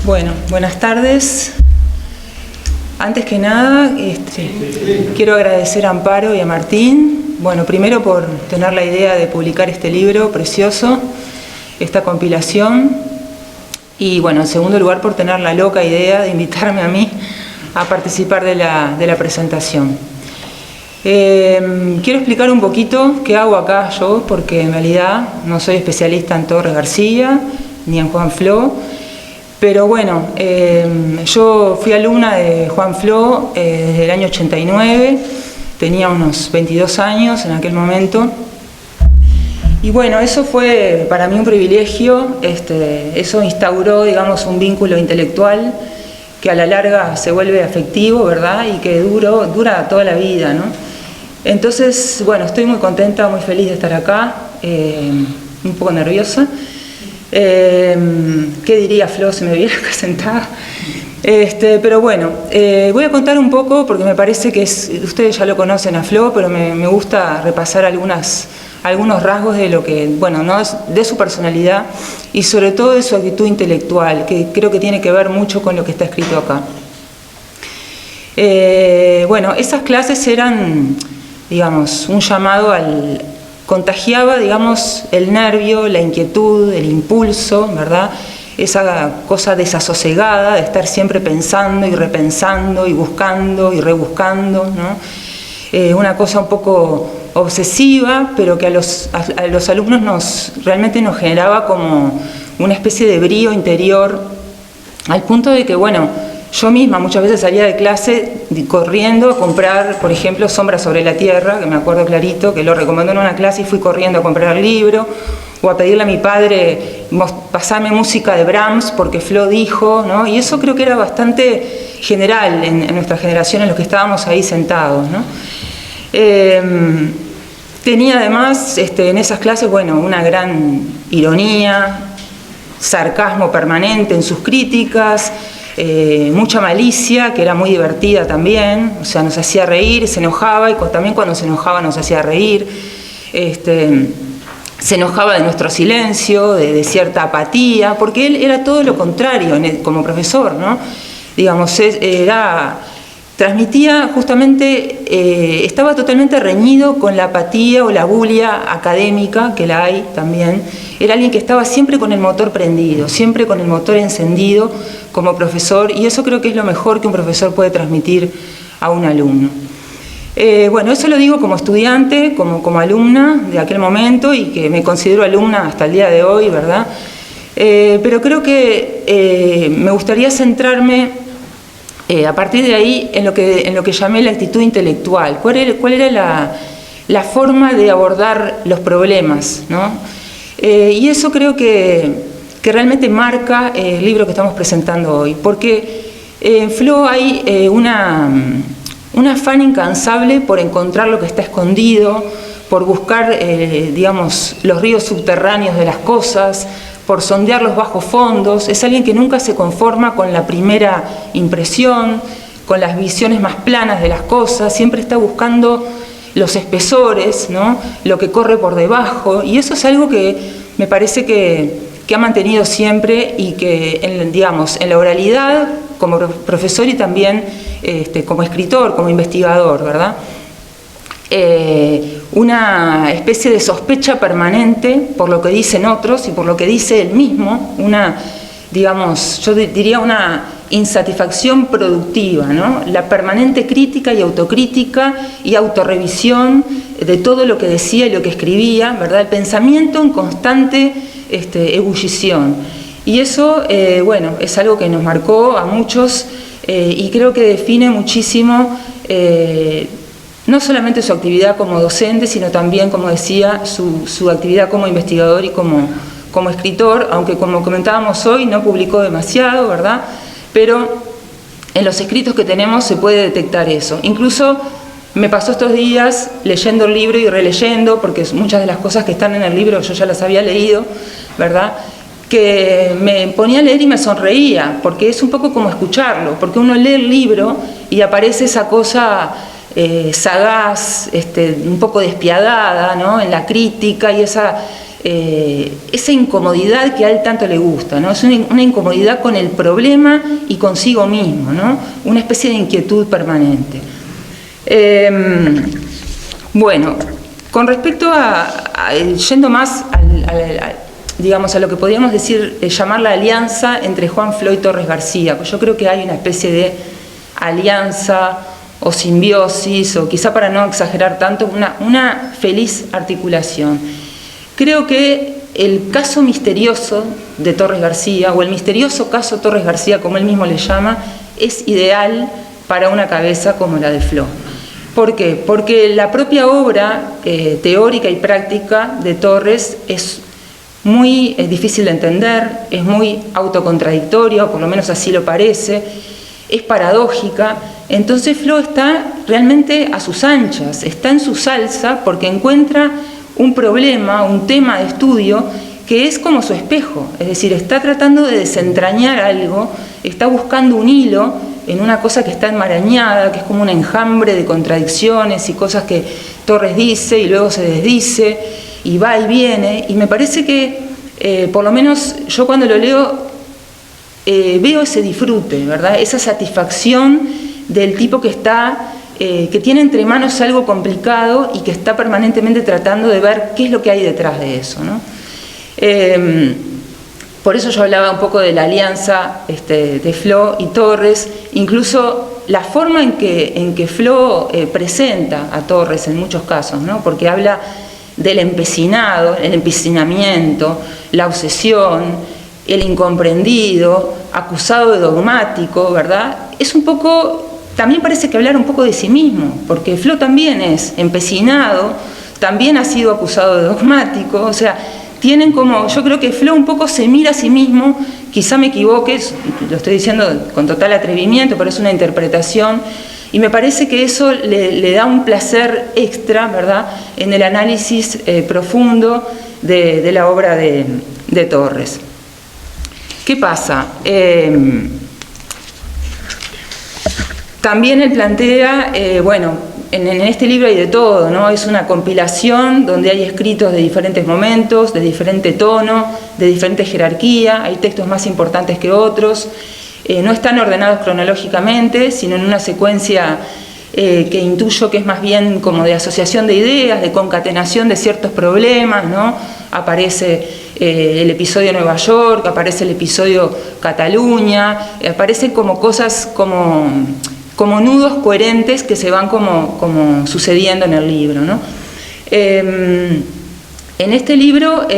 Bueno, buenas tardes. Antes que nada, quiero agradecer a Amparo y a Martín. Bueno, primero por tener la idea de publicar este libro precioso, esta compilación. Y bueno, en segundo lugar, por tener la loca idea de invitarme a mí a participar de la presentación. Quiero explicar un poquito qué hago acá yo, porque en realidad no soy especialista en Torres García ni en Juan Flo. Pero bueno, yo fui alumna de Juan Flo desde el año 89, tenía unos 22 años en aquel momento. Y bueno, eso fue para mí un privilegio, eso instauró, digamos, un vínculo intelectual que a la larga se vuelve afectivo, ¿verdad? Y que dura toda la vida, ¿no? Entonces, bueno, estoy muy contenta, muy feliz de estar acá, un poco nerviosa. ¿Qué diría Flo si me viera acá sentada? Pero bueno, voy a contar un poco porque me parece que ustedes ya lo conocen a Flo, pero me gusta repasar algunos rasgos de lo que, bueno, ¿no? De su personalidad y sobre todo de su actitud intelectual, que creo que tiene que ver mucho con lo que está escrito acá. Bueno, esas clases eran, digamos, un llamado contagiaba, digamos, el nervio, la inquietud, el impulso, ¿verdad? Esa cosa desasosegada de estar siempre pensando y repensando y buscando y rebuscando, ¿no? Una cosa un poco obsesiva, pero que a los alumnos realmente nos generaba como una especie de brío interior, al punto de que, bueno, yo misma muchas veces salía de clase corriendo a comprar, por ejemplo, Sombra sobre la Tierra, que me acuerdo clarito, que lo recomendó en una clase y fui corriendo a comprar el libro, o a pedirle a mi padre, pasame música de Brahms, porque Flo dijo, ¿no? Y eso creo que era bastante general en nuestra generación, en los que estábamos ahí sentados, ¿no? Tenía además en esas clases, bueno, una gran ironía, sarcasmo permanente en sus críticas, mucha malicia, que era muy divertida también, o sea, nos hacía reír, se enojaba, y también cuando se enojaba nos hacía reír, se enojaba de nuestro silencio, de cierta apatía, porque él era todo lo contrario como profesor, ¿no? Digamos, transmitía justamente, estaba totalmente reñido con la apatía o la bulia académica, que la hay también. Era alguien que estaba siempre con el motor prendido, siempre con el motor encendido como profesor, y eso creo que es lo mejor que un profesor puede transmitir a un alumno. Bueno, eso lo digo como estudiante, como alumna de aquel momento, y que me considero alumna hasta el día de hoy, ¿verdad? Pero creo que me gustaría centrarme a partir de ahí en lo que llamé la actitud intelectual. ¿Cuál era la forma de abordar los problemas, ¿no? Y eso creo que realmente marca el libro que estamos presentando hoy, porque en Flo hay un afán incansable por encontrar lo que está escondido, por buscar, digamos, los ríos subterráneos de las cosas, por sondear los bajos fondos. Es alguien que nunca se conforma con la primera impresión, con las visiones más planas de las cosas, siempre está buscando los espesores, ¿no? Lo que corre por debajo, y eso es algo que me parece que ha mantenido siempre, y que, digamos, en la oralidad como profesor y también como escritor, como investigador, ¿verdad? Una especie de sospecha permanente por lo que dicen otros y por lo que dice él mismo, digamos, yo diría una insatisfacción productiva, ¿no? La permanente crítica y autocrítica y autorrevisión de todo lo que decía y lo que escribía, ¿verdad? El pensamiento en constante ebullición. Y eso, bueno, es algo que nos marcó a muchos y creo que define muchísimo no solamente su actividad como docente, sino también, como decía, su actividad como investigador y como escritor, aunque como comentábamos hoy no publicó demasiado, ¿verdad? Pero en los escritos que tenemos se puede detectar eso. Incluso me pasó estos días leyendo el libro y releyendo, porque muchas de las cosas que están en el libro yo ya las había leído, ¿verdad? Que me ponía a leer y me sonreía, porque es un poco como escucharlo, porque uno lee el libro y aparece esa cosa sagaz, un poco despiadada, ¿no? En la crítica, y esa esa incomodidad que a él tanto le gusta, ¿no? Es una incomodidad con el problema y consigo mismo, ¿no? Una especie de inquietud permanente. Bueno, con respecto yendo más digamos, a lo que podríamos decir, llamar la alianza entre Juan Flo y Torres García, pues yo creo que hay una especie de alianza o simbiosis, o quizá para no exagerar tanto, una feliz articulación. Creo que el caso misterioso de Torres García, o el misterioso caso Torres García, como él mismo le llama, es ideal para una cabeza como la de Flo. ¿Por qué? Porque la propia obra teórica y práctica de Torres es muy difícil de entender, es muy autocontradictoria, o por lo menos así lo parece, es paradójica. Entonces Flo está realmente a sus anchas, está en su salsa porque encuentra un problema, un tema de estudio que es como su espejo, es decir, está tratando de desentrañar algo, está buscando un hilo en una cosa que está enmarañada, que es como un enjambre de contradicciones y cosas que Torres dice y luego se desdice y va y viene, y me parece que por lo menos yo cuando lo leo veo ese disfrute, ¿verdad? Esa satisfacción del tipo que tiene entre manos algo complicado y que está permanentemente tratando de ver qué es lo que hay detrás de eso, ¿no? Por eso yo hablaba un poco de la alianza de Flo y Torres, incluso la forma en que Flo presenta a Torres en muchos casos, ¿no? Porque habla del empecinado, el empecinamiento, la obsesión, el incomprendido, acusado de dogmático, ¿verdad? Es un poco, también parece que hablar un poco de sí mismo, porque Flo también es empecinado, también ha sido acusado de dogmático, o sea, tienen como, yo creo que Flo un poco se mira a sí mismo, quizá me equivoque, lo estoy diciendo con total atrevimiento, pero es una interpretación, y me parece que eso le da un placer extra, ¿verdad?, en el análisis profundo de la obra de Torres. ¿Qué pasa? También él plantea, bueno, en este libro hay de todo, ¿no? Es una compilación donde hay escritos de diferentes momentos, de diferente tono, de diferente jerarquía, hay textos más importantes que otros, no están ordenados cronológicamente, sino en una secuencia que intuyo que es más bien como de asociación de ideas, de concatenación de ciertos problemas, ¿no? Aparece el episodio Nueva York, aparece el episodio Cataluña, aparecen como cosas como nudos coherentes que se van como sucediendo en el libro, ¿no? En este libro,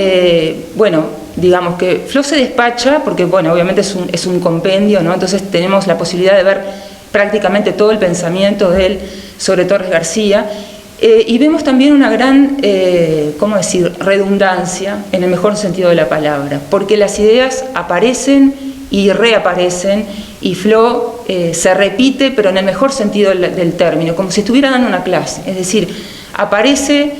bueno, digamos que Flo se despacha, porque bueno, obviamente es un compendio, ¿no? Entonces tenemos la posibilidad de ver prácticamente todo el pensamiento de él sobre Torres García, y vemos también una gran, ¿cómo decir?, redundancia, en el mejor sentido de la palabra, porque las ideas aparecen y reaparecen, y Flo se repite, pero en el mejor sentido del término, como si estuviera dando una clase, es decir, aparece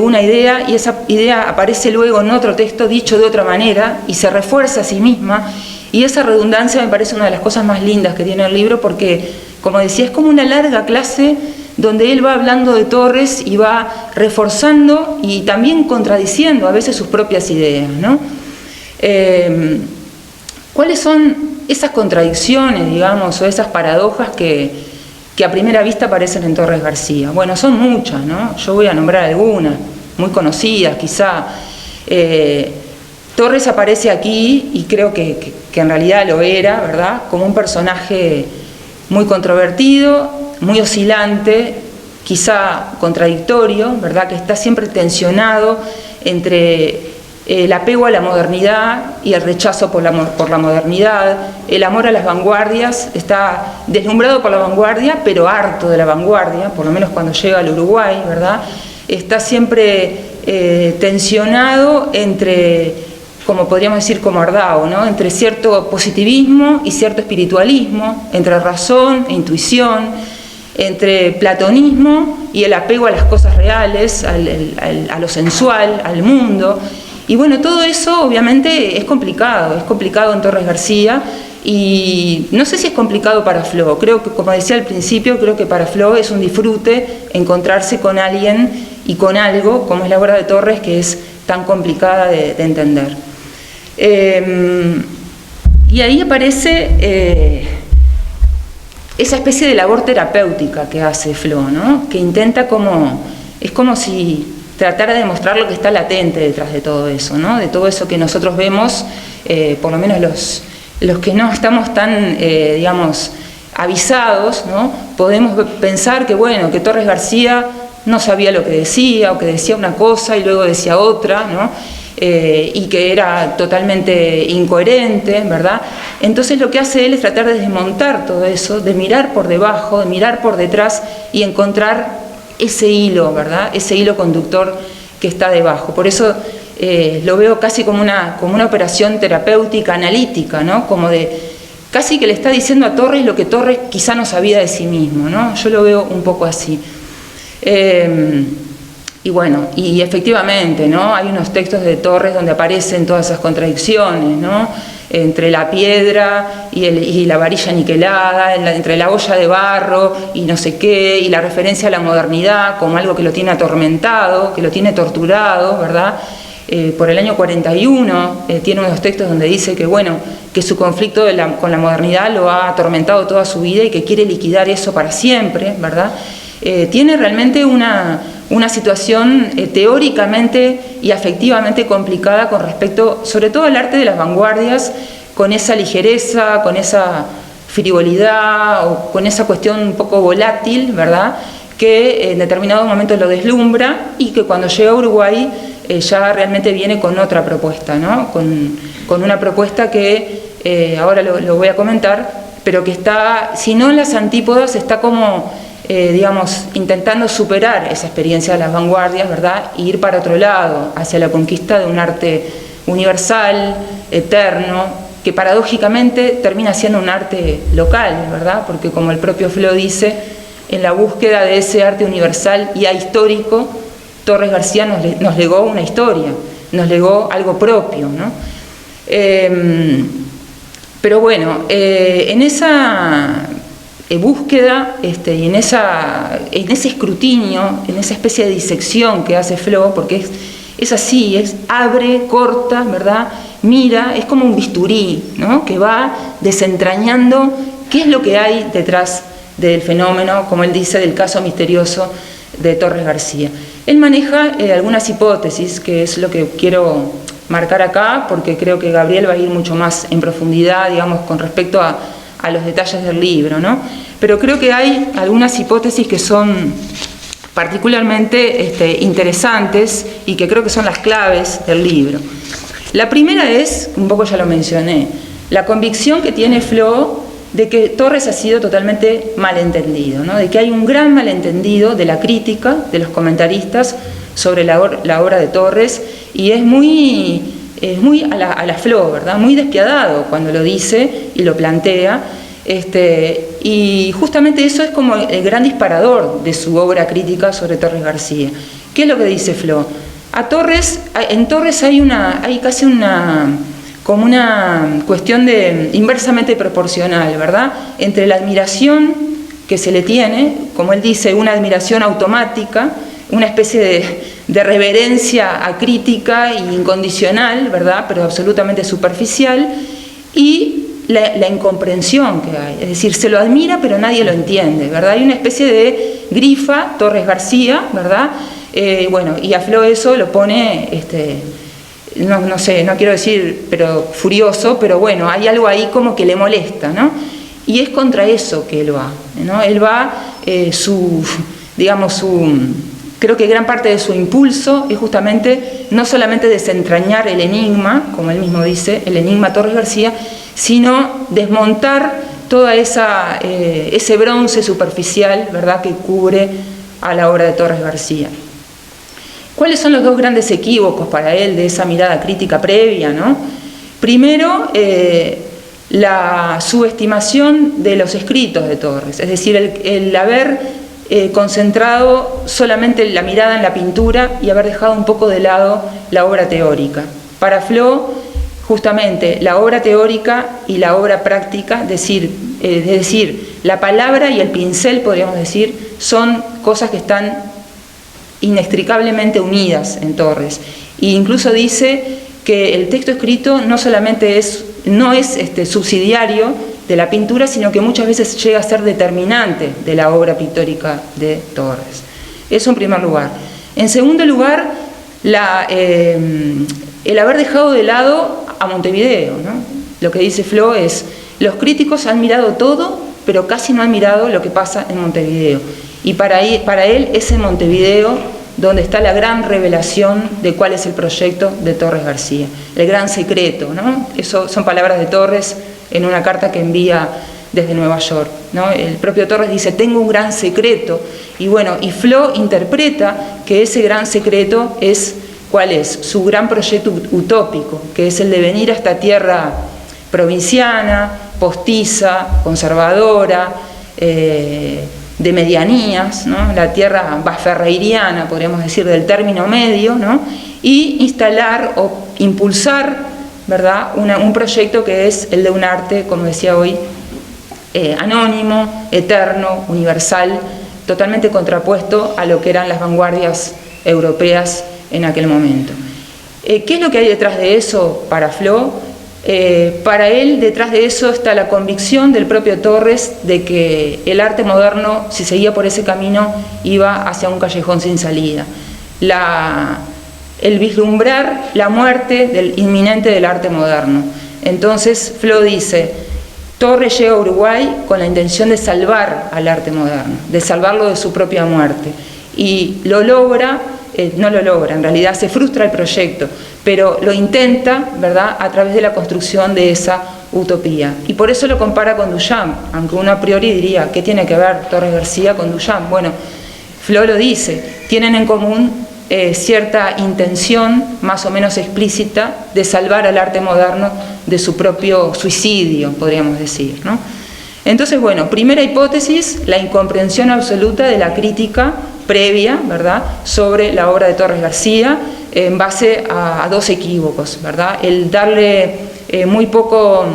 una idea y esa idea aparece luego en otro texto dicho de otra manera y se refuerza a sí misma, y esa redundancia me parece una de las cosas más lindas que tiene el libro, porque, como decía, es como una larga clase donde él va hablando de Torres y va reforzando y también contradiciendo a veces sus propias ideas, ¿no? ¿Cuáles son esas contradicciones, digamos, o esas paradojas que a primera vista aparecen en Torres García? Bueno, son muchas, ¿no? Yo voy a nombrar algunas, muy conocidas quizá. Torres aparece aquí, y creo que en realidad lo era, ¿verdad?, como un personaje muy controvertido, muy oscilante, quizá contradictorio, ¿verdad?, que está siempre tensionado entre el apego a la modernidad y el rechazo por la modernidad, el amor a las vanguardias, está deslumbrado por la vanguardia, pero harto de la vanguardia, por lo menos cuando llega al Uruguay, ¿verdad? Está siempre tensionado entre, como podríamos decir, como Ardao, ¿no?, entre cierto positivismo y cierto espiritualismo, entre razón e intuición, entre platonismo y el apego a las cosas reales, a lo sensual, al mundo. Y bueno, todo eso obviamente es complicado en Torres García, y no sé si es complicado para Flo. Creo que, como decía al principio, creo que para Flo es un disfrute encontrarse con alguien y con algo, como es la obra de Torres, que es tan complicada de entender. Y ahí aparece esa especie de labor terapéutica que hace Flo, ¿no? Que intenta es como si tratara de demostrar lo que está latente detrás de todo eso, ¿no? De todo eso que nosotros vemos, por lo menos los que no estamos tan, digamos, avisados, ¿no? Podemos pensar que, bueno, que Torres García no sabía lo que decía, o que decía una cosa y luego decía otra, ¿no? Y que era totalmente incoherente, ¿verdad? Entonces lo que hace él es tratar de desmontar todo eso, de mirar por debajo, de mirar por detrás y encontrar ese hilo, ¿verdad? Ese hilo conductor que está debajo. Por eso lo veo casi como una operación terapéutica, analítica, ¿no? Como casi que le está diciendo a Torres lo que Torres quizá no sabía de sí mismo, ¿no? Yo lo veo un poco así. Y bueno, y efectivamente, ¿no? Hay unos textos de Torres donde aparecen todas esas contradicciones, ¿no? Entre la piedra y la varilla niquelada, entre la olla de barro y no sé qué, y la referencia a la modernidad como algo que lo tiene atormentado, que lo tiene torturado, ¿verdad? Por el año 41 tiene unos textos donde dice que, bueno, que su conflicto con la modernidad lo ha atormentado toda su vida y que quiere liquidar eso para siempre, ¿verdad? Tiene realmente una situación teóricamente y afectivamente complicada con respecto, sobre todo al arte de las vanguardias, con esa ligereza, con esa frivolidad o con esa cuestión un poco volátil, ¿verdad?, que en determinado momento lo deslumbra y que cuando llega a Uruguay ya realmente viene con otra propuesta, ¿no? Con una propuesta que ahora lo voy a comentar, pero que está, si no en las antípodas, está como digamos, intentando superar esa experiencia de las vanguardias, ¿verdad?, e ir para otro lado, hacia la conquista de un arte universal, eterno, que paradójicamente termina siendo un arte local, ¿verdad?, porque como el propio Flo dice, en la búsqueda de ese arte universal y ahistórico, Torres García nos legó una historia, nos legó algo propio, ¿no? Pero bueno, en esa búsqueda y en ese escrutinio, en esa especie de disección que hace Flo, porque es así, abre, corta, ¿verdad?, mira, es como un bisturí, ¿no?, que va desentrañando qué es lo que hay detrás del fenómeno, como él dice, del caso misterioso de Torres García. Él maneja algunas hipótesis, que es lo que quiero marcar acá, porque creo que Gabriel va a ir mucho más en profundidad, digamos, con respecto a los detalles del libro, ¿no? Pero creo que hay algunas hipótesis que son particularmente interesantes y que creo que son las claves del libro. La primera es, un poco ya lo mencioné, la convicción que tiene Flo de que Torres ha sido totalmente malentendido, ¿no?, de que hay un gran malentendido de la crítica, de los comentaristas sobre la obra de Torres, y es muy a la Flo, ¿verdad?, muy despiadado cuando lo dice y lo plantea, y justamente eso es como el gran disparador de su obra crítica sobre Torres García. ¿Qué es lo que dice Flo? En Torres hay casi como una cuestión inversamente proporcional, ¿verdad?, entre la admiración que se le tiene, como él dice, una admiración automática, una especie de reverencia acrítica e incondicional, ¿verdad?, pero absolutamente superficial, y la incomprensión que hay, es decir, se lo admira pero nadie lo entiende, ¿verdad? Hay una especie de grifa Torres García, ¿verdad? Bueno, y a Flo eso lo pone, no sé, no quiero decir, pero furioso, pero bueno, hay algo ahí como que le molesta, ¿no? Y es contra eso que él va, ¿no? Él va, creo que gran parte de su impulso es justamente no solamente desentrañar el enigma, como él mismo dice, el enigma Torres García, sino desmontar toda ese bronce superficial, ¿verdad?, que cubre a la obra de Torres García. ¿Cuáles son los dos grandes equívocos para él de esa mirada crítica previa, ¿no? Primero, la subestimación de los escritos de Torres, es decir, el haber concentrado solamente la mirada en la pintura y haber dejado un poco de lado la obra teórica. Para Flo, justamente, la obra teórica y la obra práctica, es decir, la palabra y el pincel, podríamos decir, son cosas que están inextricablemente unidas en Torres. E incluso dice que el texto escrito no solamente es subsidiario de la pintura, sino que muchas veces llega a ser determinante de la obra pictórica de Torres. Eso en primer lugar. En segundo lugar, el haber dejado de lado a Montevideo, ¿no? Lo que dice Flo es, los críticos han mirado todo, pero casi no han mirado lo que pasa en Montevideo. Y para él es en Montevideo donde está la gran revelación de cuál es el proyecto de Torres García, el gran secreto, ¿no? Eso son palabras de Torres en una carta que envía desde Nueva York, ¿no? El propio Torres dice, tengo un gran secreto, y bueno, y Flo interpreta que ese gran secreto es, ¿cuál es? Su gran proyecto utópico, que es el de venir a esta tierra provinciana, postiza, conservadora, de medianías, ¿no? La tierra ferreiriana, podríamos decir, del término medio, ¿no? Y instalar o impulsar, ¿verdad?, un proyecto que es el de un arte, como decía hoy, anónimo, eterno, universal, totalmente contrapuesto a lo que eran las vanguardias europeas en aquel momento. ¿Qué es lo que hay detrás de eso para Flo? Para él, detrás de eso está la convicción del propio Torres de que el arte moderno, si seguía por ese camino, iba hacia un callejón sin salida. El vislumbrar la muerte inminente del arte moderno. Entonces, Flo dice, Torres llega a Uruguay con la intención de salvar al arte moderno, de salvarlo de su propia muerte. Y lo logra, no lo logra, en realidad se frustra el proyecto, pero lo intenta, ¿verdad?, a través de la construcción de esa utopía. Y por eso lo compara con Duchamp, aunque uno a priori diría, ¿qué tiene que ver Torres García con Duchamp? Bueno, Flo lo dice, tienen en común cierta intención más o menos explícita de salvar al arte moderno de su propio suicidio, podríamos decir, ¿no? Entonces, bueno, primera hipótesis, la incomprensión absoluta de la crítica previa, ¿verdad?, sobre la obra de Torres García, en base a dos equívocos, ¿verdad? El darle muy poco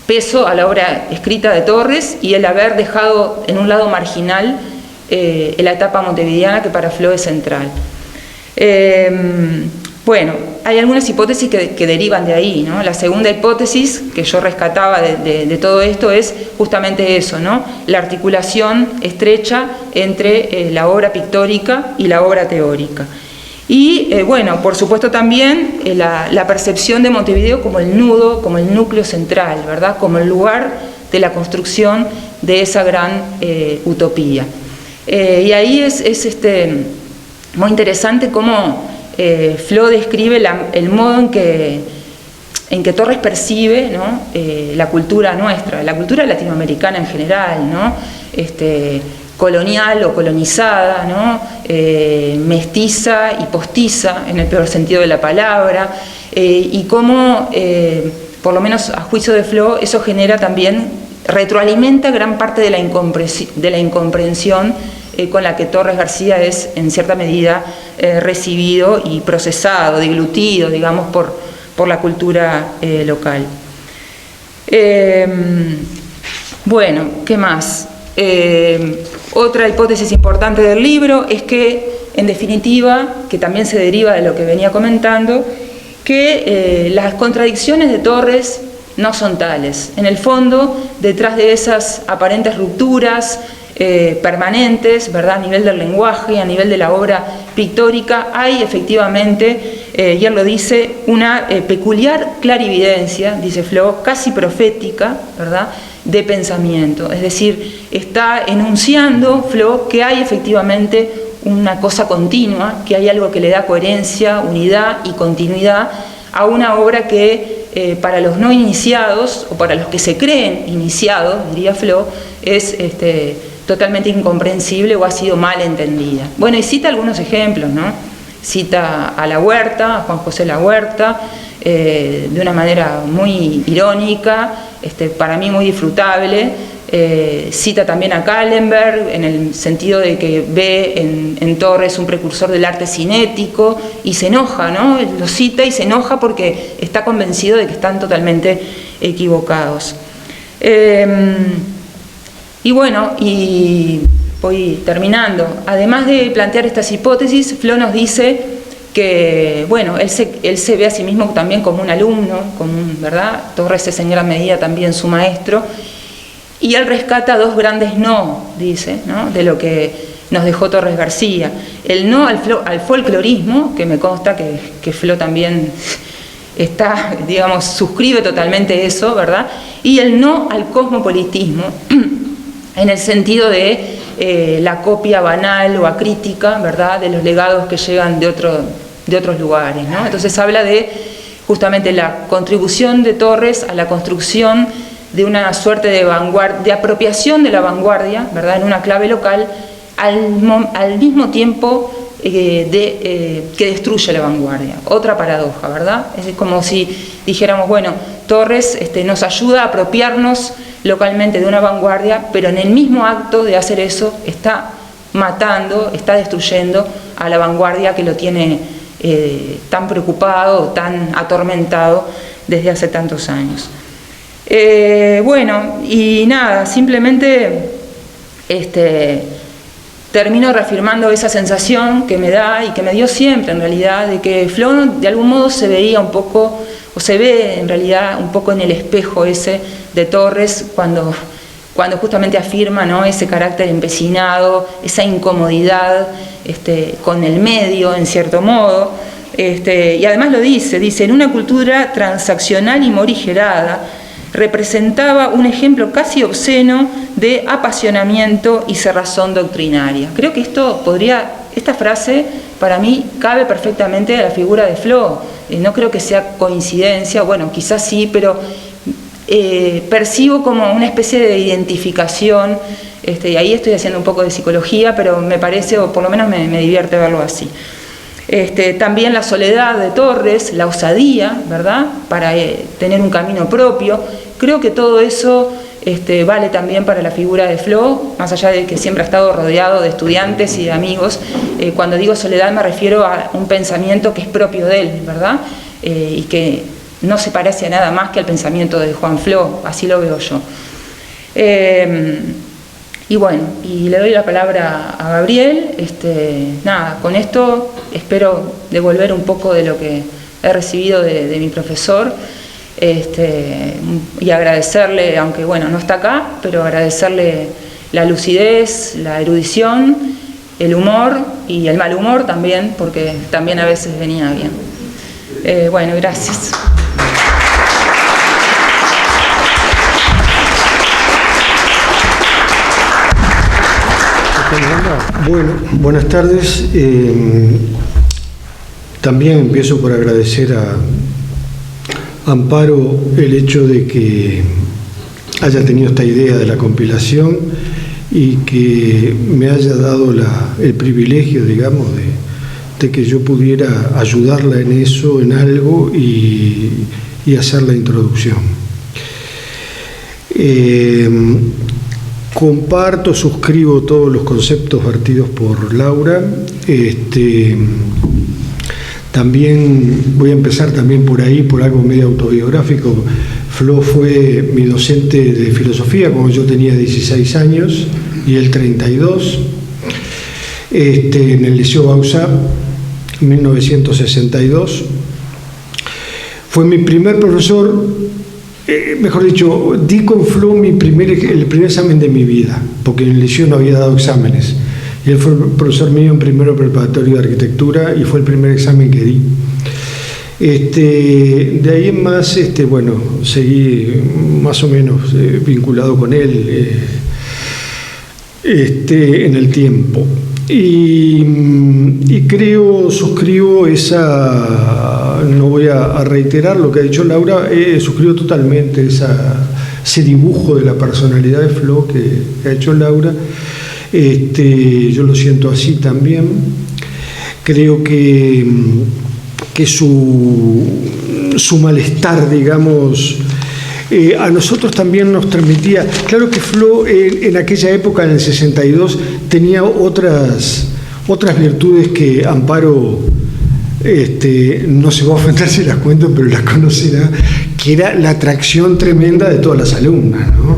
peso a la obra escrita de Torres y el haber dejado en un lado marginal la etapa montevideana, que para Flo es central. Bueno, hay algunas hipótesis que derivan de ahí, ¿no? La segunda hipótesis que yo rescataba de todo esto es justamente eso, ¿no? La articulación estrecha entre la obra pictórica y la obra teórica. Y bueno, por supuesto también la percepción de Montevideo como el nudo, como el núcleo central, ¿verdad?, como el lugar de la construcción de esa gran utopía. Y ahí es muy interesante cómo Flo describe el modo en que Torres percibe, ¿no?, la cultura nuestra, la cultura latinoamericana en general, ¿no?, colonial o colonizada, ¿no?, mestiza y postiza, en el peor sentido de la palabra, y cómo, por lo menos a juicio de Flo, eso genera también, retroalimenta gran parte de la incomprensión con la que Torres García es, en cierta medida, recibido y procesado, deglutido, digamos, por la cultura local. Bueno, ¿qué más? Otra hipótesis importante del libro es que, en definitiva, que también se deriva de lo que venía comentando, que las contradicciones de Torres no son tales. En el fondo, detrás de esas aparentes rupturas permanentes, ¿verdad?, a nivel del lenguaje, a nivel de la obra pictórica, hay efectivamente, y él lo dice, una peculiar clarividencia, dice Flo, casi profética, ¿verdad?, de pensamiento. Es decir, está enunciando Flo que hay efectivamente una cosa continua, que hay algo que le da coherencia, unidad y continuidad a una obra que para los no iniciados, o para los que se creen iniciados, diría Flo, es totalmente incomprensible o ha sido mal entendida. Bueno, y cita algunos ejemplos, ¿no? Cita a La Huerta, a Juan José La Huerta, de una manera muy irónica, para mí muy disfrutable. Cita también a Kahlenberg, en el sentido de que ve en Torres un precursor del arte cinético, y se enoja, ¿no? Lo cita y se enoja porque está convencido de que están totalmente equivocados. Y bueno, y voy terminando. Además de plantear estas hipótesis, Flo nos dice que, bueno, él se ve a sí mismo también como un alumno, ¿verdad? Torres es en gran medida también su maestro, y él rescata dos grandes no, dice, ¿no?, de lo que nos dejó Torres García. El no al folclorismo, que me consta que Flo también está, digamos, suscribe totalmente eso, ¿verdad? Y el no al cosmopolitismo, en el sentido de la copia banal o acrítica, ¿verdad?, de los legados que llegan de otros lugares, ¿no? Entonces habla de justamente la contribución de Torres a la construcción de una suerte de apropiación de la vanguardia, ¿verdad?, en una clave local, al mismo tiempo que destruye la vanguardia. Otra paradoja, ¿verdad? Es como si dijéramos, bueno, Torres nos ayuda a apropiarnos localmente de una vanguardia, pero en el mismo acto de hacer eso está matando, está destruyendo a la vanguardia que lo tiene tan preocupado, tan atormentado desde hace tantos años. Bueno, y nada, simplemente termino reafirmando esa sensación que me da y que me dio siempre en realidad, de que Flo de algún modo se veía un poco, o se ve en realidad un poco en el espejo ese de Torres cuando justamente afirma, ¿no?, ese carácter empecinado, esa incomodidad con el medio en cierto modo, y además lo dice, en una cultura transaccional y morigerada, representaba un ejemplo casi obsceno de apasionamiento y cerrazón doctrinaria. Creo que esta frase para mí cabe perfectamente a la figura de Flo. No creo que sea coincidencia, bueno, quizás sí, pero percibo como una especie de identificación, y ahí estoy haciendo un poco de psicología, pero me parece, o por lo menos me divierte verlo así. También la soledad de Torres, la osadía, ¿verdad?, para tener un camino propio. Creo que todo eso vale también para la figura de Flo, más allá de que siempre ha estado rodeado de estudiantes y de amigos. Cuando digo soledad me refiero a un pensamiento que es propio de él, ¿verdad?, y que no se parece a nada más que al pensamiento de Juan Flo, así lo veo yo. Y bueno, y le doy la palabra a Gabriel. Nada, con esto espero devolver un poco de lo que he recibido de mi profesor, y agradecerle, aunque bueno, no está acá, pero agradecerle la lucidez, la erudición, el humor y el mal humor también, porque también a veces venía bien. Bueno, gracias. Bueno, buenas tardes. También empiezo por agradecer a Amparo el hecho de que haya tenido esta idea de la compilación y que me haya dado el privilegio, digamos, de que yo pudiera ayudarla en eso, en algo, y hacer la introducción. Comparto, suscribo todos los conceptos vertidos por Laura. También voy a empezar también por ahí, por algo medio autobiográfico. Flo fue mi docente de filosofía cuando yo tenía 16 años y él 32, en el Liceo Bauzá, 1962. Fue mi primer profesor, mejor dicho, di con Flo el primer examen de mi vida, porque en el liceo no había dado exámenes. Y él fue profesor mío en primero preparatorio de arquitectura y fue el primer examen que di. De ahí en más, bueno, seguí más o menos vinculado con él en el tiempo. Y creo, suscribo no voy a reiterar lo que ha dicho Laura, suscribo totalmente ese dibujo de la personalidad de Flo que ha hecho Laura. Yo lo siento así también. Creo que su malestar, digamos, a nosotros también nos transmitía. Claro que Flo en aquella época, en el 62, tenía otras virtudes que Amparo no se va a ofender si las cuento, pero las conocerá, que era la atracción tremenda de todas las alumnas, ¿no?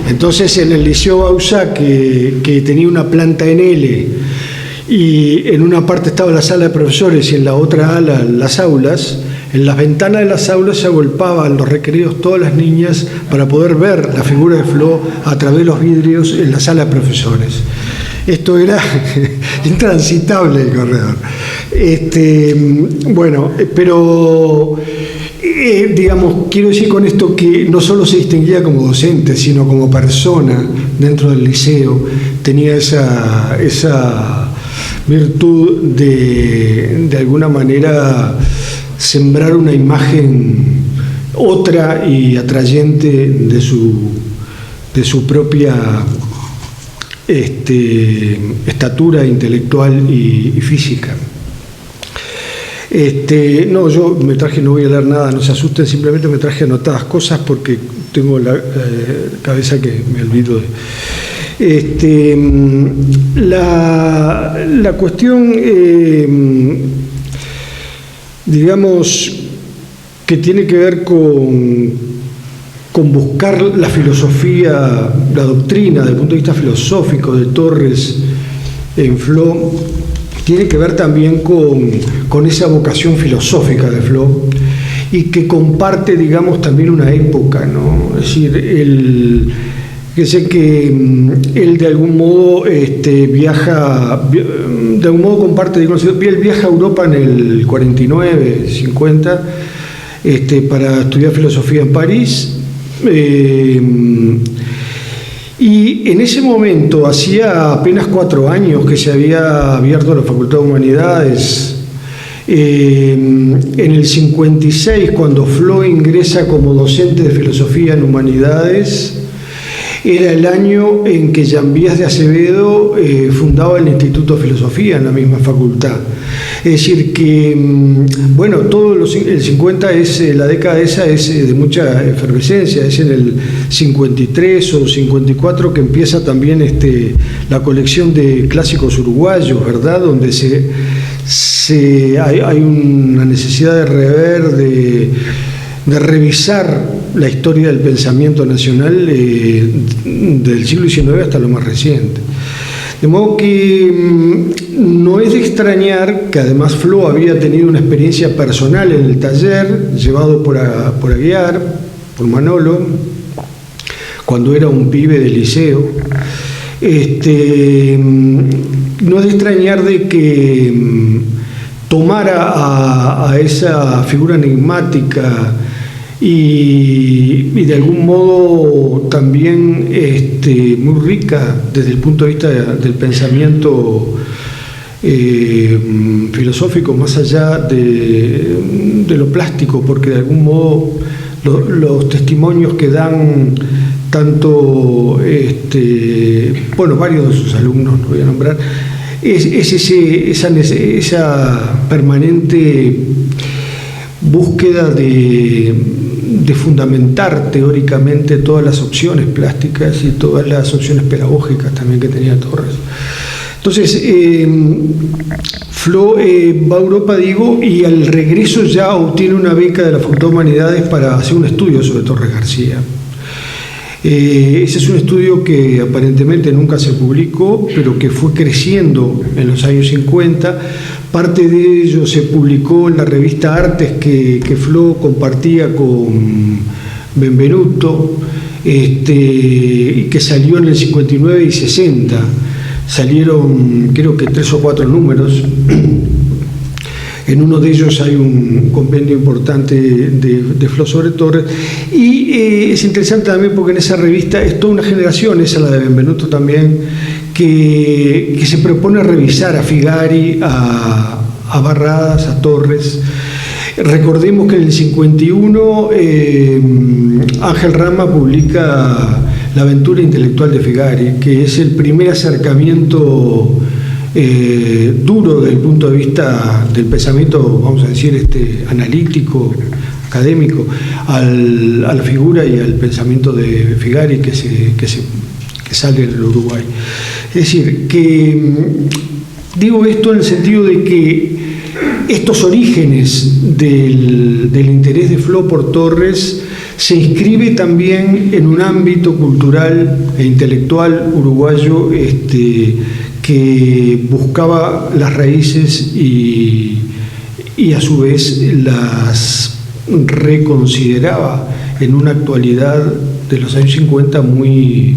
Entonces, en el Liceo Bauzá, que tenía una planta en L y en una parte estaba la sala de profesores y en la otra ala las aulas. En las ventanas de las aulas se agolpaban los recreos todas las niñas para poder ver la figura de Flo a través de los vidrios en la sala de profesores. Esto era intransitable el corredor. Bueno, pero digamos, quiero decir con esto que no solo se distinguía como docente, sino como persona dentro del liceo. Tenía esa virtud de alguna manera sembrar una imagen otra y atrayente de su propia estatura intelectual y física. No, yo me traje, no voy a leer nada, no se asusten, simplemente me traje anotadas cosas porque tengo la cabeza que me olvido de. La cuestión, digamos, que tiene que ver con buscar la filosofía, la doctrina desde el punto de vista filosófico de Torres en Flo, tiene que ver también con esa vocación filosófica de Flo y que comparte, digamos, también una época, ¿no? Es decir, él de algún modo viaja, de algún modo comparte, digamos, él viaja a Europa en el 49, 50, para estudiar filosofía en París. Y en ese momento, hacía apenas 4 años que se había abierto la Facultad de Humanidades. En el 56, cuando Flo ingresa como docente de filosofía en Humanidades, era el año en que Jean-Vías de Acevedo fundaba el Instituto de Filosofía en la misma facultad. Es decir que, bueno, el 50 la década esa es de mucha efervescencia, es en el 53 o 54 que empieza también la colección de clásicos uruguayos, ¿verdad? Donde hay una necesidad de rever, de revisar la historia del pensamiento nacional del siglo XIX hasta lo más reciente. De modo que no es de extrañar que además Flo había tenido una experiencia personal en el taller, llevado por Aguiar, por Manolo, cuando era un pibe de liceo. No es de extrañar de que tomara a esa figura enigmática y de algún modo también muy rica desde el punto de vista del pensamiento filosófico, más allá de lo plástico, porque de algún modo los testimonios que dan tanto, varios de sus alumnos, no voy a nombrar, es esa permanente búsqueda de fundamentar teóricamente todas las opciones plásticas y todas las opciones pedagógicas también que tenía Torres. Entonces, Flo va a Europa, y al regreso ya obtiene una beca de la Facultad de Humanidades para hacer un estudio sobre Torres García. Ese es un estudio que aparentemente nunca se publicó, pero que fue creciendo en los años 50. Parte de ello se publicó en la revista Artes que Flo compartía con Benvenuto, y que salió en el 59 y 60. Salieron, creo que 3 o 4 números. En uno de ellos hay un compendio importante de Flo sobre Torres. Y es interesante también porque en esa revista es toda una generación, esa la de Benvenuto también, que se propone revisar a Figari, a Barradas, a Torres. Recordemos que en el 51 Ángel Rama publica La aventura intelectual de Figari, que es el primer acercamiento duro desde el punto de vista del pensamiento, vamos a decir, analítico, académico, a la figura y al pensamiento de Figari que sale en el Uruguay. Es decir, que digo esto en el sentido de que estos orígenes del interés de Flo por Torres se inscribe también en un ámbito cultural e intelectual uruguayo que buscaba las raíces y a su vez las reconsideraba en una actualidad de los años 50 muy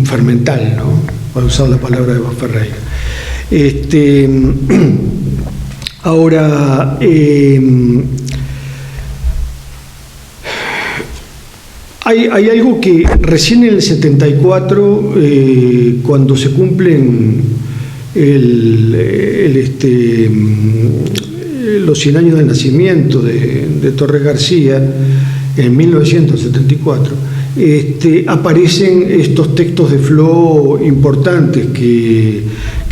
fermental, ¿no? Para usar la palabra de Ferreira. Ahora, hay algo que recién en el 74, cuando se cumplen los 100 años del nacimiento de Torres García, en 1974, aparecen estos textos de Flo importantes que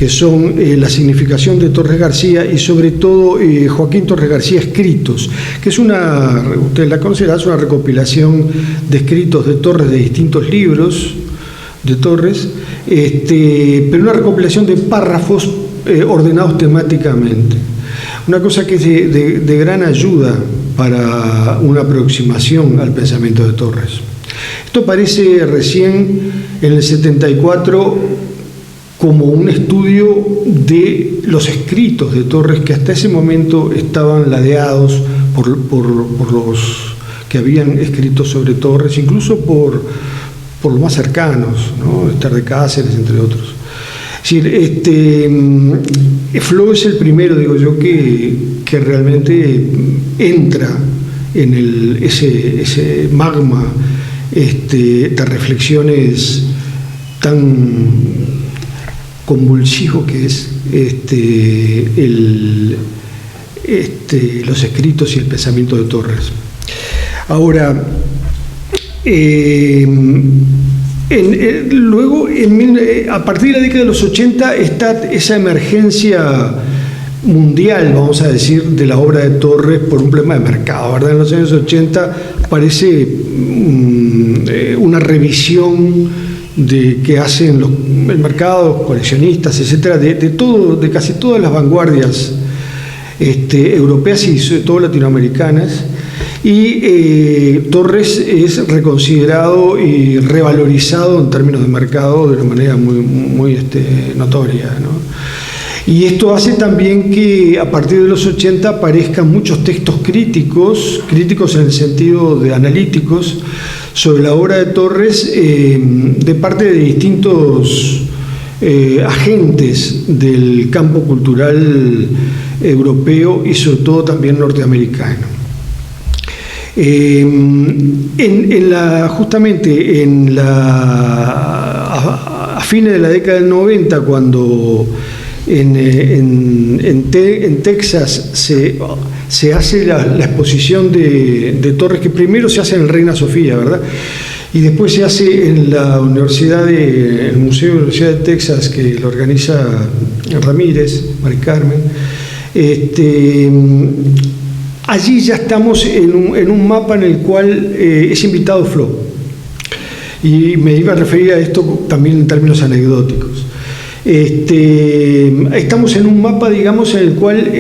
son la significación de Torres García y sobre todo Joaquín Torres García Escritos, que es ustedes la conocerán, es una recopilación de escritos de Torres de distintos libros de Torres, pero una recopilación de párrafos ordenados temáticamente. Una cosa que es de gran ayuda para una aproximación al pensamiento de Torres. Esto aparece recién en el 74 como un estudio de los escritos de Torres, que hasta ese momento estaban ladeados por los que habían escrito sobre Torres, incluso por los más cercanos, ¿no? Esther de Cáceres, entre otros. Es decir, Flo es el primero, digo yo, que realmente entra en ese magma de reflexiones tan convulsivo que es los escritos y el pensamiento de Torres. Ahora, luego, a partir de la década de los 80, está esa emergencia mundial, vamos a decir, de la obra de Torres por un problema de mercado, ¿verdad? En los años 80 parece una revisión que hacen el mercado, coleccionistas, etcétera, de casi todas las vanguardias europeas y sobre todo latinoamericanas. Y Torres es reconsiderado y revalorizado en términos de mercado de una manera muy notoria, ¿no? Y esto hace también que a partir de los 80 aparezcan muchos textos críticos en el sentido de analíticos, sobre la obra de Torres de parte de distintos agentes del campo cultural europeo y sobre todo también norteamericano. Justamente a fines de la década del 90, cuando en Texas se hace la exposición de Torres, que primero se hace en el Reina Sofía, ¿verdad? Y después se hace en la Museo de la Universidad de Texas, que lo organiza Ramírez, Mari Carmen. Allí ya estamos en un mapa en el cual es invitado Flo. Y me iba a referir a esto también en términos anecdóticos. Estamos en un mapa, digamos, en el cual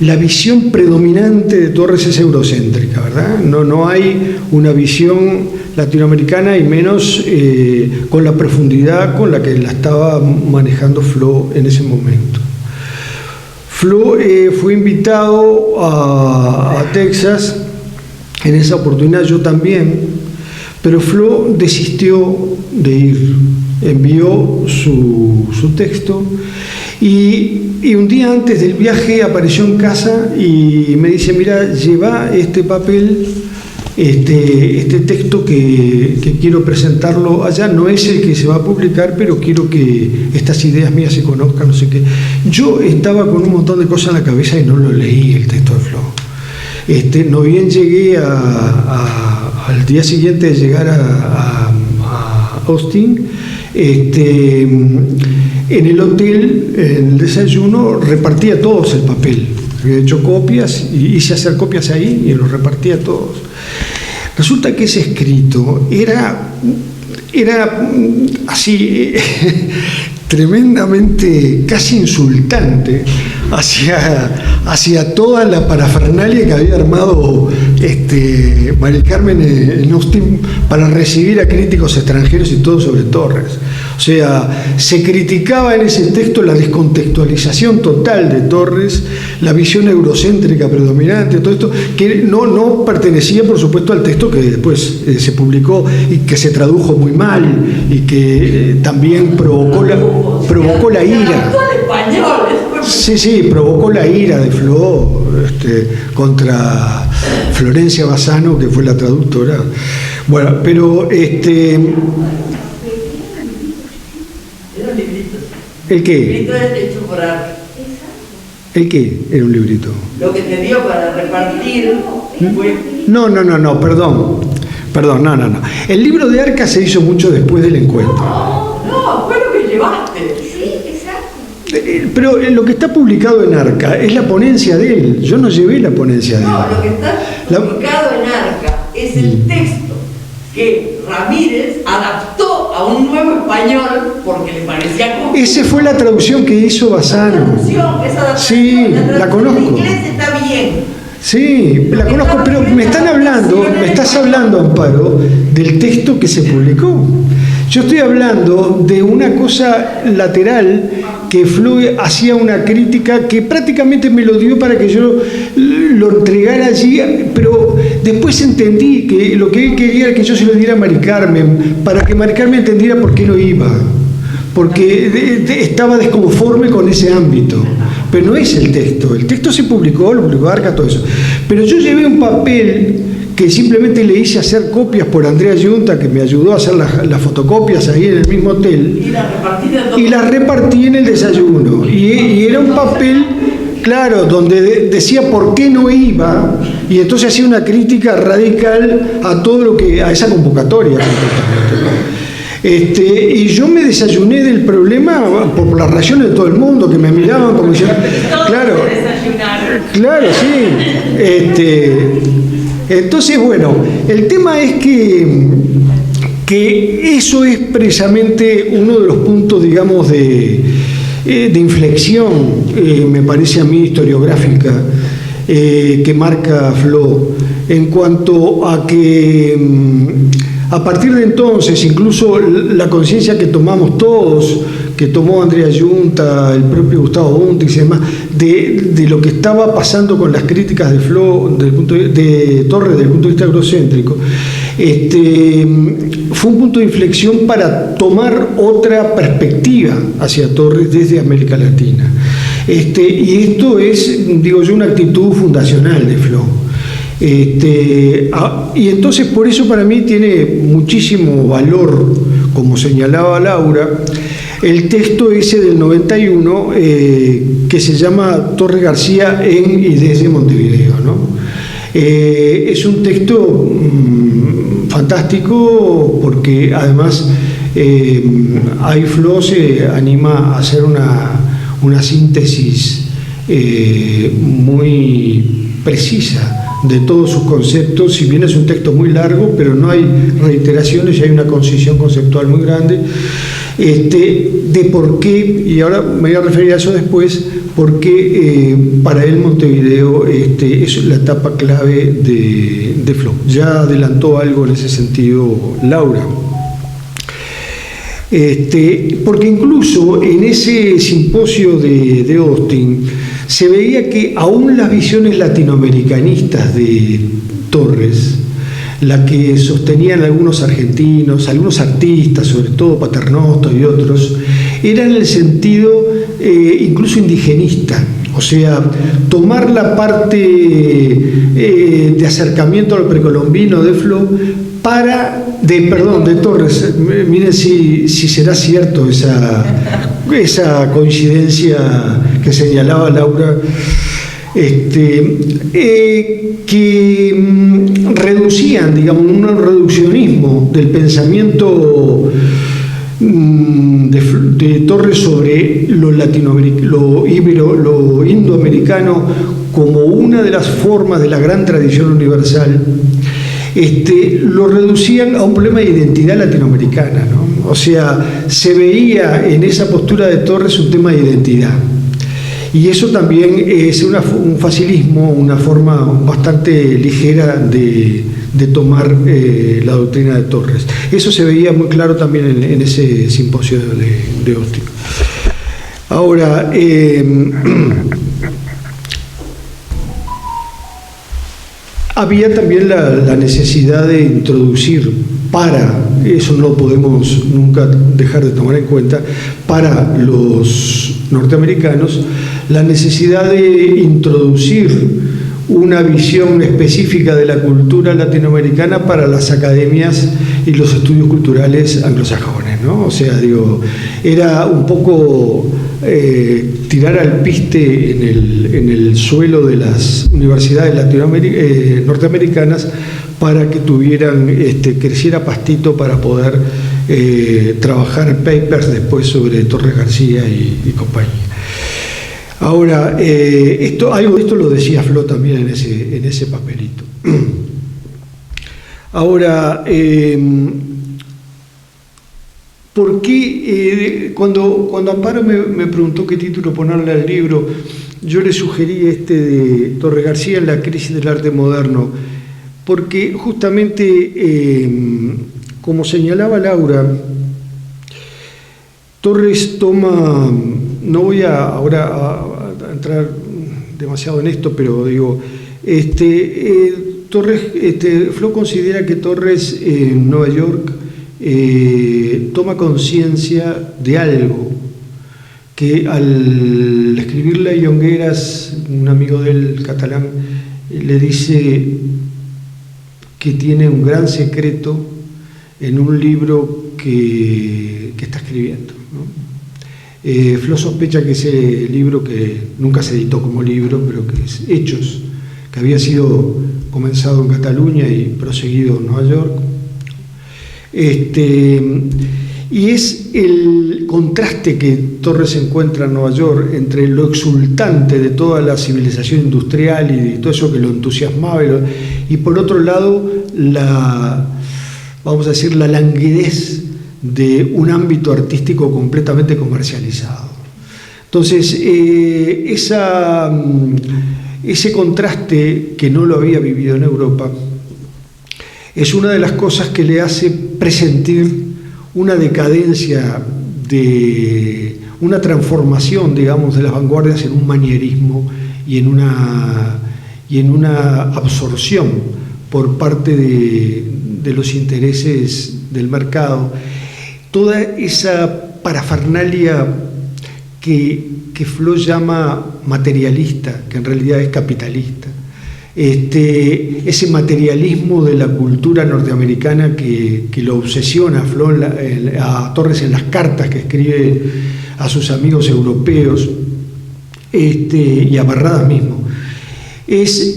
la visión predominante de Torres es eurocéntrica, ¿verdad? No hay una visión latinoamericana y menos con la profundidad con la que la estaba manejando Flo en ese momento. Flo fue invitado a Texas, en esa oportunidad yo también, pero Flo desistió de ir, envió su texto y un día antes del viaje apareció en casa y me dice: mira, lleva este papel, este texto que quiero presentarlo allá, no es el que se va a publicar, pero quiero que estas ideas mías se conozcan, no sé qué. Yo estaba con un montón de cosas en la cabeza y no lo leí, el texto de Flo. No bien llegué al día siguiente de llegar a Austin, en el hotel, en el desayuno, repartía a todos el papel. Había hecho copias y hice hacer copias ahí y los repartía a todos. Resulta que ese escrito era así tremendamente, casi insultante hacia toda la parafernalia que había armado Mari Carmen en Austin para recibir a críticos extranjeros y todo sobre Torres. O sea, se criticaba en ese texto la descontextualización total de Torres, la visión eurocéntrica predominante, todo esto, que no pertenecía, por supuesto, al texto que después se publicó y que se tradujo muy mal y que también provocó la ira. Sí, provocó la ira de Flo contra Florencia Bassano, que fue la traductora. Bueno, pero ¿el qué? ¿El qué era un librito? Lo que te dio para repartir fue... No, perdón, no. El libro de Arca se hizo mucho después del encuentro. No, fue lo que llevaste. Sí, exacto. Pero lo que está publicado en Arca es la ponencia de él. Yo no llevé la ponencia de él. No, lo que está publicado en Arca es el texto que Ramírez adaptó a un nuevo español porque le parecía como... Esa fue la traducción que hizo Bassano. Esa adaptación, Sí, la conozco. En inglés está bien. Sí, la conozco, pero me estás hablando, Amparo, del texto que se publicó. Yo estoy hablando de una cosa lateral que Flo hacía una crítica que prácticamente me lo dio para que yo lo entregara allí, pero después entendí que lo que él quería era que yo se lo diera a Mari Carmen, para que Mari Carmen entendiera por qué no iba, porque estaba desconforme con ese ámbito. Pero no es el texto se publicó, lo publicó Arca, todo eso. Pero yo llevé un papel que simplemente le hice hacer copias por Andrea Yunta, que me ayudó a hacer las fotocopias ahí en el mismo hotel. Y las repartí en el desayuno. Y era un papel, claro, donde decía por qué no iba, y entonces hacía una crítica radical a esa convocatoria. Y yo me desayuné del problema por las reacciones de todo el mundo, que me miraban como diciendo, claro, sí. Entonces, bueno, el tema es que eso es precisamente uno de los puntos, digamos, de inflexión, me parece a mí, historiográfica, que marca Flo, en cuanto a que a partir de entonces, incluso la conciencia que tomamos todos, que tomó Andrea Yunta, el propio Gustavo Buntis y demás, de lo que estaba pasando con las críticas de Flo, de Torres desde el punto de vista eurocéntrico, fue un punto de inflexión para tomar otra perspectiva hacia Torres desde América Latina. Y esto es, digo yo, una actitud fundacional de Flo. Y entonces por eso para mí tiene muchísimo valor, como señalaba Laura, el texto ese del 91 que se llama Torres García en y desde Montevideo, ¿no? Es un texto fantástico porque además ahí Flo se anima a hacer una síntesis muy precisa de todos sus conceptos, si bien es un texto muy largo, pero no hay reiteraciones y hay una concisión conceptual muy grande, de por qué, y ahora me voy a referir a eso después, por qué para él Montevideo es la etapa clave de Flo. Ya adelantó algo en ese sentido Laura. Porque incluso en ese simposio de Austin se veía que aún las visiones latinoamericanistas de Torres, la que sostenían algunos argentinos, algunos artistas, sobre todo Paternoster y otros, eran en el sentido incluso indigenista. O sea, tomar la parte de acercamiento al precolombino de Flo de Torres. Miren si será cierto esa coincidencia que señalaba Laura, que reducían, digamos, un reduccionismo del pensamiento de Torres sobre lo indoamericano como una de las formas de la gran tradición universal. Lo reducían a un problema de identidad latinoamericana, ¿no? O sea, se veía en esa postura de Torres un tema de identidad. Y eso también es un facilismo, una forma bastante ligera de tomar la doctrina de Torres. Eso se veía muy claro también en ese simposio de Austin. Ahora, había también la necesidad de introducir eso no lo podemos nunca dejar de tomar en cuenta, para los norteamericanos, la necesidad de introducir una visión específica de la cultura latinoamericana para las academias y los estudios culturales anglosajones, ¿no? O sea, digo, era un poco tirar al piste en el suelo de las universidades norteamericanas para que tuvieran, creciera pastito para poder trabajar papers después sobre Torres García y compañía. Ahora, algo de esto lo decía Flo también en ese papelito. Ahora, ¿por qué cuando Amparo me preguntó qué título ponerle al libro, yo le sugerí de Torres García en la crisis del arte moderno? Porque justamente, como señalaba Laura, Torres toma, no voy ahora a entrar demasiado en esto, pero digo, Torres, Flo considera que Torres en Nueva York toma conciencia de algo, que al escribirle a Llongueras, un amigo del catalán, le dice que tiene un gran secreto en un libro que está escribiendo, ¿no? Flo sospecha que ese libro, que nunca se editó como libro, pero que es Hechos, que había sido comenzado en Cataluña y proseguido en Nueva York, y es el contraste que Torres encuentra en Nueva York entre lo exultante de toda la civilización industrial y de todo eso que lo entusiasmaba, y por otro lado vamos a decir, la languidez de un ámbito artístico completamente comercializado. Entonces, ese contraste, que no lo había vivido en Europa, es una de las cosas que le hace presentir una decadencia, una transformación, digamos, de las vanguardias en un manierismo y en una absorción por parte de los intereses del mercado. Toda esa parafernalia que Flo llama materialista, que en realidad es capitalista. Ese materialismo de la cultura norteamericana que lo obsesiona a Torres en las cartas que escribe a sus amigos europeos, y a Barradas mismo. Es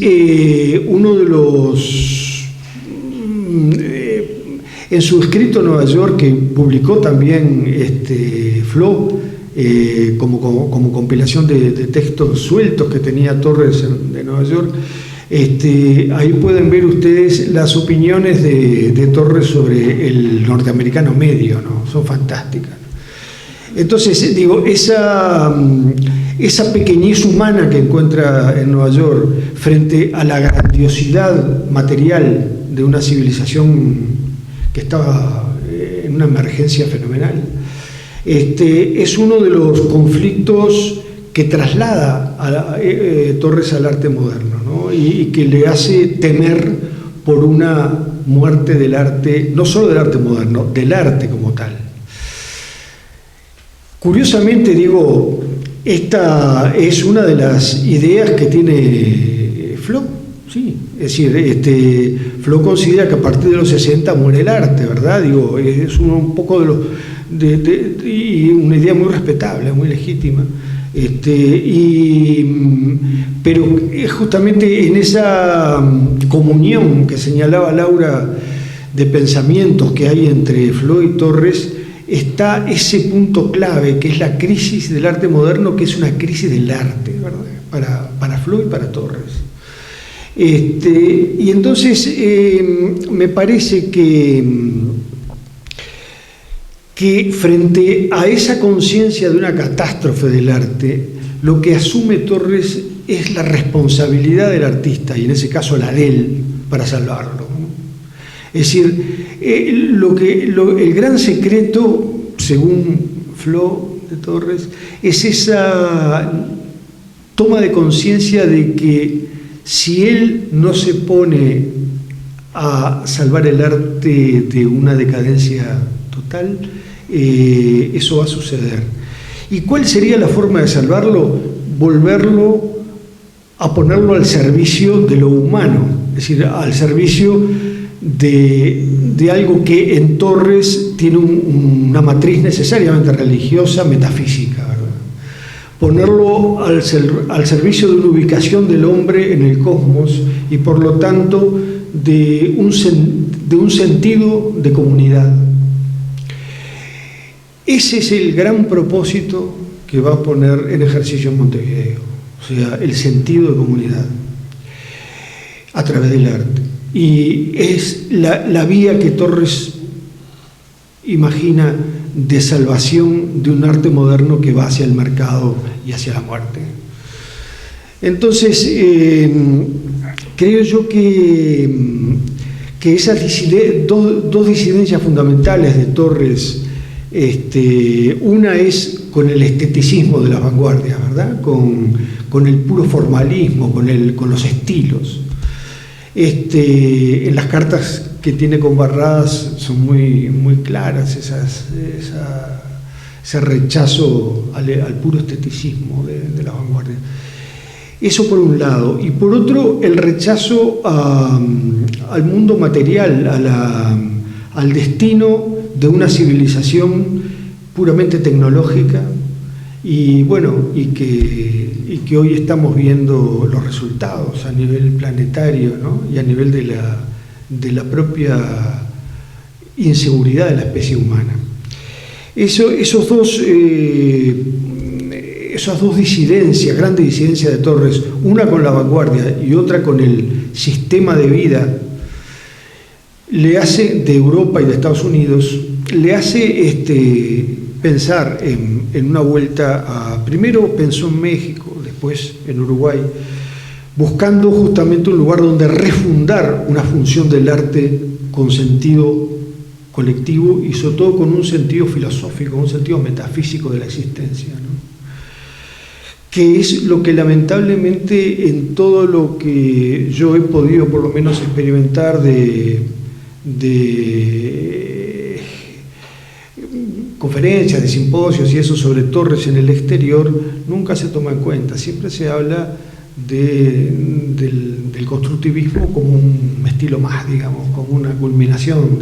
uno de los... en su escrito Nueva York, que publicó también Flo, como compilación de textos sueltos que tenía Torres de Nueva York, ahí pueden ver ustedes las opiniones de Torres sobre el norteamericano medio, ¿no? Son fantásticas. Entonces, digo, esa pequeñez humana que encuentra en Nueva York frente a la grandiosidad material de una civilización que estaba en una emergencia fenomenal, es uno de los conflictos que traslada a Torres al arte moderno, ¿no? Y que le hace temer por una muerte del arte, no solo del arte moderno, del arte como tal. Curiosamente, digo, esta es una de las ideas que tiene Flo, sí. Es decir, Flo considera que a partir de los 60 muere el arte, ¿verdad? Digo, es un poco y una idea muy respetable, muy legítima. Pero es justamente en esa comunión que señalaba Laura de pensamientos que hay entre Flo y Torres, está ese punto clave, que es la crisis del arte moderno, que es una crisis del arte, ¿verdad? Para Flo y para Torres. Y entonces me parece que frente a esa conciencia de una catástrofe del arte, lo que asume Torres es la responsabilidad del artista, y en ese caso la de él, para salvarlo, ¿no? Es decir, el gran secreto, según Flo de Torres, es esa toma de conciencia de que si él no se pone a salvar el arte de una decadencia total, eso va a suceder. ¿Y cuál sería la forma de salvarlo? Volverlo a ponerlo al servicio de lo humano, es decir, al servicio de algo que en Torres tiene una matriz necesariamente religiosa, metafísica, ¿verdad? Ponerlo al servicio de una ubicación del hombre en el cosmos y por lo tanto de un sentido de comunidad. Ese es el gran propósito que va a poner en ejercicio en Montevideo, o sea, el sentido de comunidad a través del arte. Y es la vía que Torres imagina de salvación de un arte moderno que va hacia el mercado y hacia la muerte. Entonces, creo yo que esas dos disidencias fundamentales de Torres, una es con el esteticismo de las vanguardias, ¿verdad? Con el puro formalismo, con los estilos. En las cartas que tiene con Barradas son muy, muy claras ese rechazo al puro esteticismo de la vanguardia. Eso por un lado. Y por otro, el rechazo al mundo material, al destino de una civilización puramente tecnológica y que hoy estamos viendo los resultados a nivel planetario, ¿no? Y a nivel de la propia inseguridad de la especie humana. Esas dos disidencias, grandes disidencias de Torres, una con la vanguardia y otra con el sistema de vida, le hace, de Europa y de Estados Unidos, le hace pensar en una vuelta primero pensó en México, después en Uruguay, buscando justamente un lugar donde refundar una función del arte con sentido colectivo y sobre todo con un sentido filosófico, un sentido metafísico de la existencia, ¿no? Que es lo que lamentablemente en todo lo que yo he podido por lo menos experimentar de conferencias, de simposios y eso sobre Torres en el exterior, nunca se toma en cuenta. Siempre se habla del constructivismo como un estilo más, digamos, como una culminación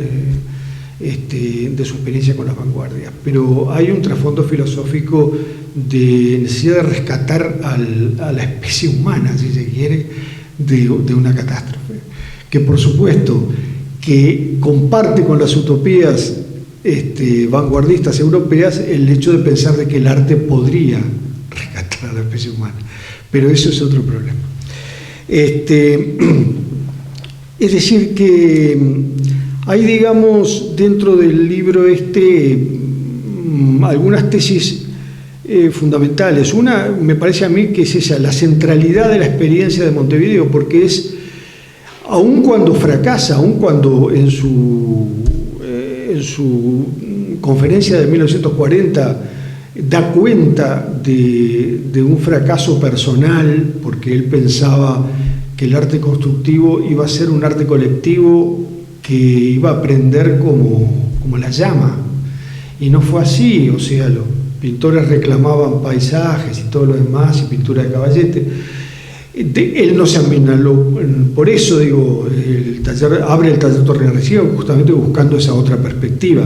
de su experiencia con las vanguardias. Pero hay un trasfondo filosófico de necesidad de rescatar a la especie humana, si se quiere, de una catástrofe. Que por supuesto que comparte con las utopías vanguardistas europeas el hecho de pensar de que el arte podría rescatar a la especie humana, pero eso es otro problema. Es decir que hay, digamos, dentro del libro algunas tesis fundamentales. Una me parece a mí que es esa, la centralidad de la experiencia de Montevideo, porque es, aun cuando fracasa, aun cuando en su conferencia de 1940 da cuenta de un fracaso personal, porque él pensaba que el arte constructivo iba a ser un arte colectivo que iba a prender como la llama, y no fue así. O sea, los pintores reclamaban paisajes y todo lo demás, y pintura de caballete. Él no se aminaló, por eso digo, abre el taller Torres Recibo, justamente buscando esa otra perspectiva.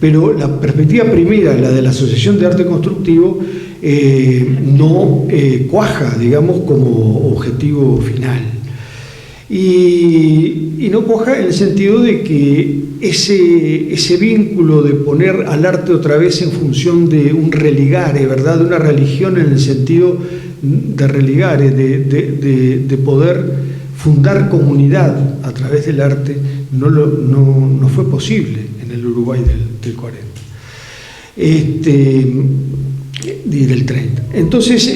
Pero la perspectiva primera, la de la Asociación de Arte Constructivo, no cuaja, digamos, como objetivo final. Y no cuaja en el sentido de que ese vínculo de poner al arte otra vez en función de un religare, ¿verdad? De una religión en el sentido de religare, de poder fundar comunidad a través del arte, no fue posible en el Uruguay del 40. y del 30. Entonces,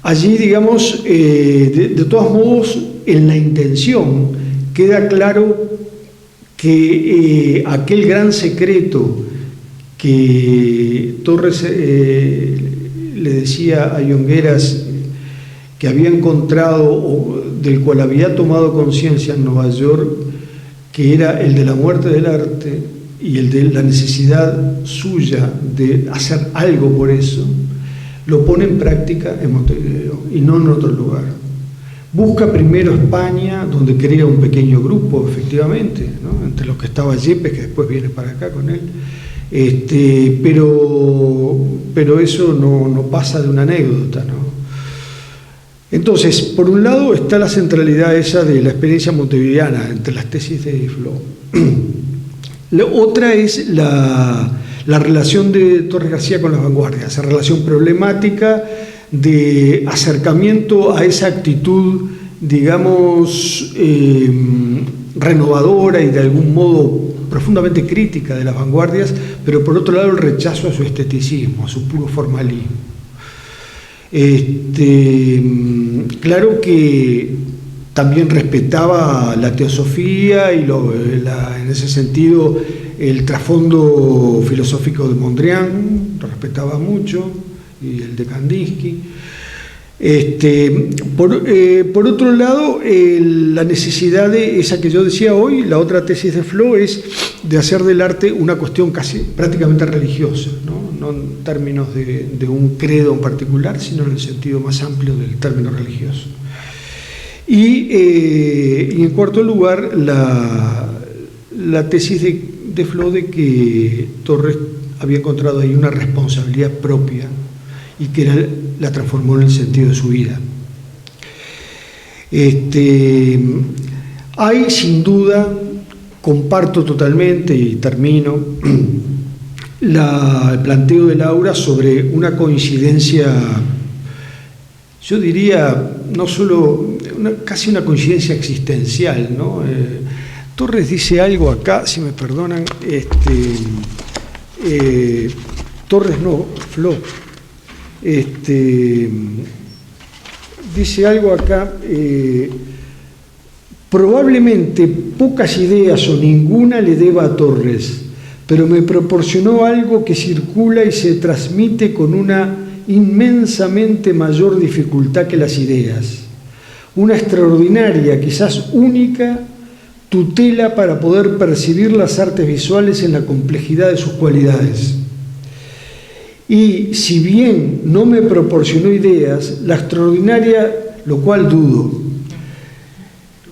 allí, digamos, de todos modos, en la intención queda claro que aquel gran secreto que Torres le decía a Jongueras que había encontrado, o del cual había tomado conciencia en Nueva York, que era el de la muerte del arte y el de la necesidad suya de hacer algo por eso, lo pone en práctica en Montevideo y no en otro lugar. Busca primero España, donde crea un pequeño grupo, efectivamente, ¿no? Entre los que estaba Yepes, que después viene para acá con él, pero eso no pasa de una anécdota, ¿no? Entonces, por un lado está la centralidad esa de la experiencia montevideana entre las tesis de Flo. La otra es la relación de Torres García con las vanguardias, esa relación problemática de acercamiento a esa actitud, digamos, renovadora y de algún modo profundamente crítica de las vanguardias, pero por otro lado el rechazo a su esteticismo, a su puro formalismo. Claro que también respetaba la teosofía y en ese sentido el trasfondo filosófico de Mondrian, lo respetaba mucho, y el de Kandinsky. Por otro lado, la necesidad de esa que yo decía hoy, la otra tesis de Flo, es de hacer del arte una cuestión casi prácticamente religiosa, no en términos de un credo en particular, sino en el sentido más amplio del término religioso. Y en cuarto lugar, la tesis de Flo de que Torres había encontrado ahí una responsabilidad propia y que la transformó en el sentido de su vida. Hay, sin duda, comparto totalmente, y termino, el planteo de Laura sobre una coincidencia, yo diría, no solo, casi una coincidencia existencial, ¿no? Torres dice algo acá, si me perdonan, Torres no, Flo, dice algo acá, probablemente pocas ideas o ninguna le deba a Torres, pero me proporcionó algo que circula y se transmite con una inmensamente mayor dificultad que las ideas, una extraordinaria, quizás única, tutela para poder percibir las artes visuales en la complejidad de sus cualidades. Y si bien no me proporcionó ideas, la extraordinaria, lo cual dudo,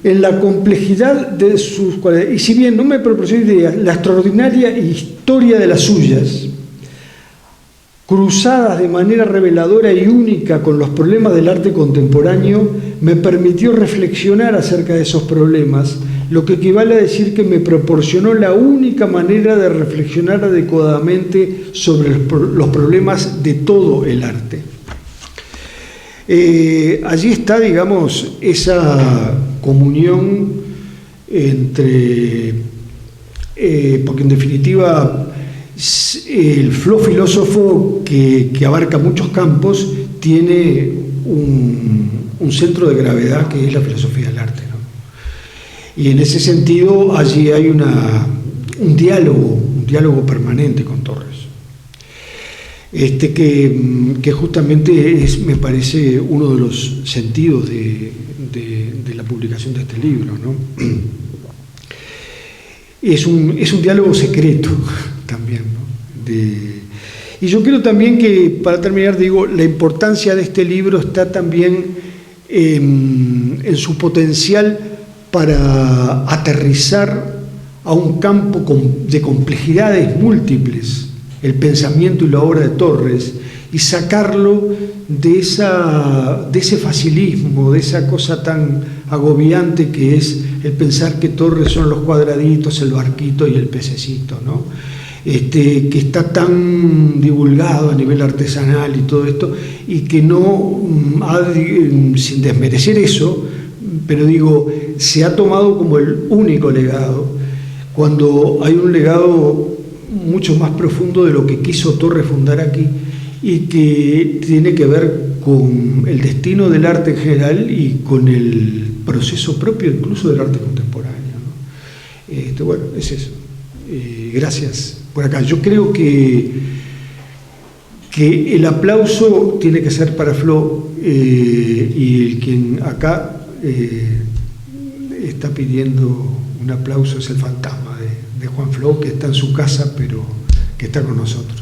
en la complejidad de sus cualidades, y si bien no me proporcionó ideas, la extraordinaria historia de las suyas, cruzadas de manera reveladora y única con los problemas del arte contemporáneo, me permitió reflexionar acerca de esos problemas, lo que equivale a decir que me proporcionó la única manera de reflexionar adecuadamente sobre los problemas de todo el arte. Allí está, digamos, esa comunión entre, porque en definitiva el Flo filósofo que abarca muchos campos tiene un centro de gravedad que es la filosofía del arte, ¿no? Y en ese sentido allí hay un diálogo permanente con Torres, que justamente me parece uno de los sentidos de la publicación de este libro, ¿no? Es un diálogo secreto también, ¿no? Y yo creo también que, para terminar, digo, la importancia de este libro está también en su potencial para aterrizar a un campo de complejidades múltiples, el pensamiento y la obra de Torres, y sacarlo de ese facilismo, de esa cosa tan agobiante que es el pensar que Torres son los cuadraditos, el barquito y el pececito, ¿no? Que está tan divulgado a nivel artesanal y todo esto, y que no, sin desmerecer eso, pero digo, se ha tomado como el único legado, cuando hay un legado mucho más profundo de lo que quiso Torres fundar aquí y que tiene que ver con el destino del arte en general y con el proceso propio incluso del arte contemporáneo, ¿no? Bueno, es eso. Gracias por acá. Yo creo que el aplauso tiene que ser para Flo, y quien acá está pidiendo un aplauso es el fantasma de Juan Flo, que está en su casa pero que está con nosotros.